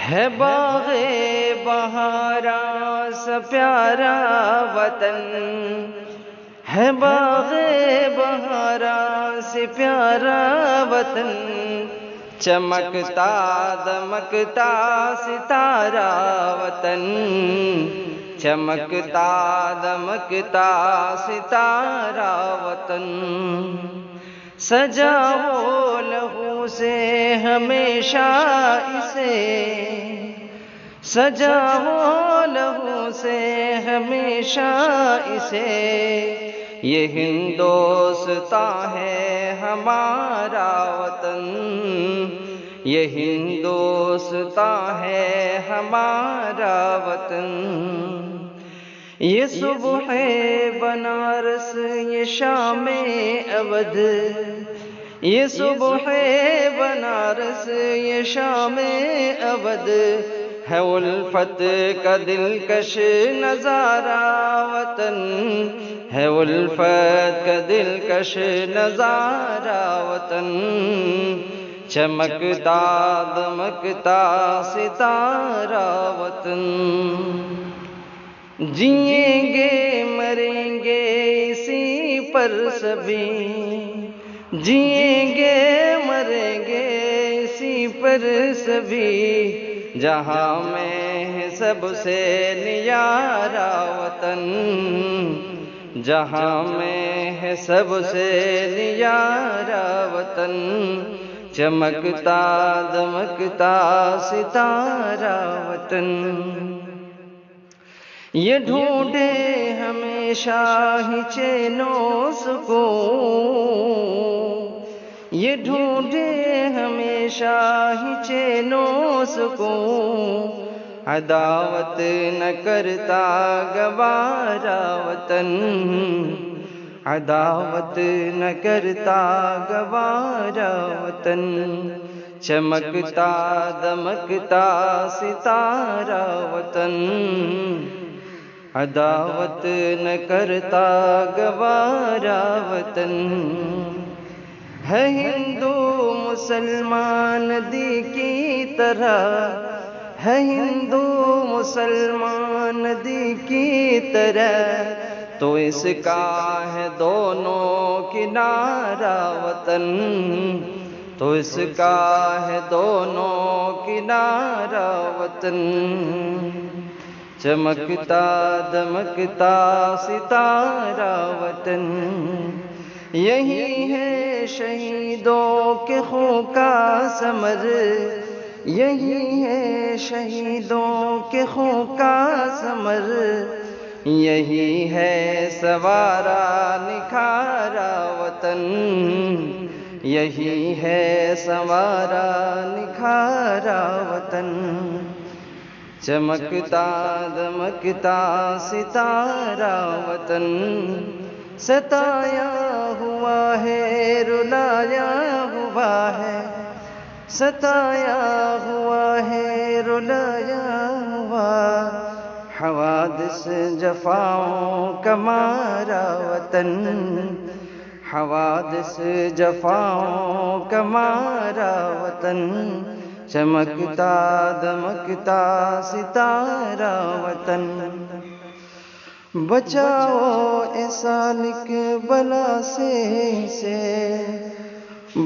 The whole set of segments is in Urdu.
ہے باغ بہاراں سا پیارا وطن، ہے باغ بہاراں سے پیارا وطن، چمکتا دمکتا ستارہ وطن، چمکتا دمکتا ستارہ وطن، سجا ہو لہو سے ہمیشہ اسے، سجا ہو لہو سے ہمیشہ اسے، یہ ہندوستاں ہے ہمارا وطن، یہ ہندوستاں ہے ہمارا وطن، یہ صبح بنارس یہ شام اودھ، یہ صبح بنارس یہ شام اودھ، ہے الفت کا دلکش نظارہ وطن، ہے الفت کا دلکش نظارہ وطن، چمکتا دمکتا ستارہ وطن، جئیں گے مریں گے اسی پر سبھی، جئیں گے مریں گے اسی پر سبھی، جہاں میں ہے سب سے نیارا وطن، جہاں میں ہے سب سے نیارا وطن، چمکتا دمکتا ستارہ وطن، یہ ڈھونڈے ہمیشہ ہی چین و سکون، یہ ڈھونڈے ہمیشہ ہی چین و سکون، عداوت نہ کرتا گوارا وطن، عداوت نہ کرتا گوارا وطن، چمکتا دمکتا ستارہ وطن، عداوت نہ کرتا گوارا وطن، ہے ہندو مسلمان دی کی طرح، ہے ہندو مسلمان دی کی طرح، تو اس کا ہے دونوں کنارہ وطن، تو اس کا ہے دونوں کنارہ وطن، چمکتا دمکتا ستارہ وطن، یہی ہے شہیدوں کے خون کا ثمر، یہی ہے شہیدوں کے خون کا ثمر، یہی ہے سنوارا نکھارا وطن، یہی ہے سنوارا نکھارا وطن، چمکتا دمکتا ستارہ وطن، ستایا ہوا ہے رلایا ہوا ہے، ستایا ہوا ہے رلایا ہوا، حوادث جفاؤں کا مارا وطن، حوادث جفاؤں کا مارا وطن، چمکتا دمکتا ستارہ وطن، بچاؤ اے سالک بلا سے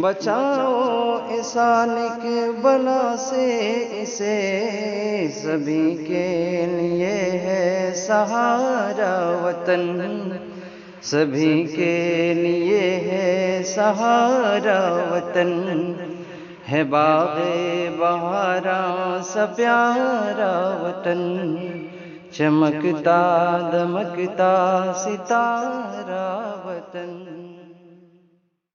بچاؤ اے سالک بلا سے اسے، سبھی کے لیے ہے سہارا وطن، سبھی کے لیے ہے سہارا وطن، ہے باغ بہاراں سا پیارا وطن، چمکتا دمکتا ستارہ وطن۔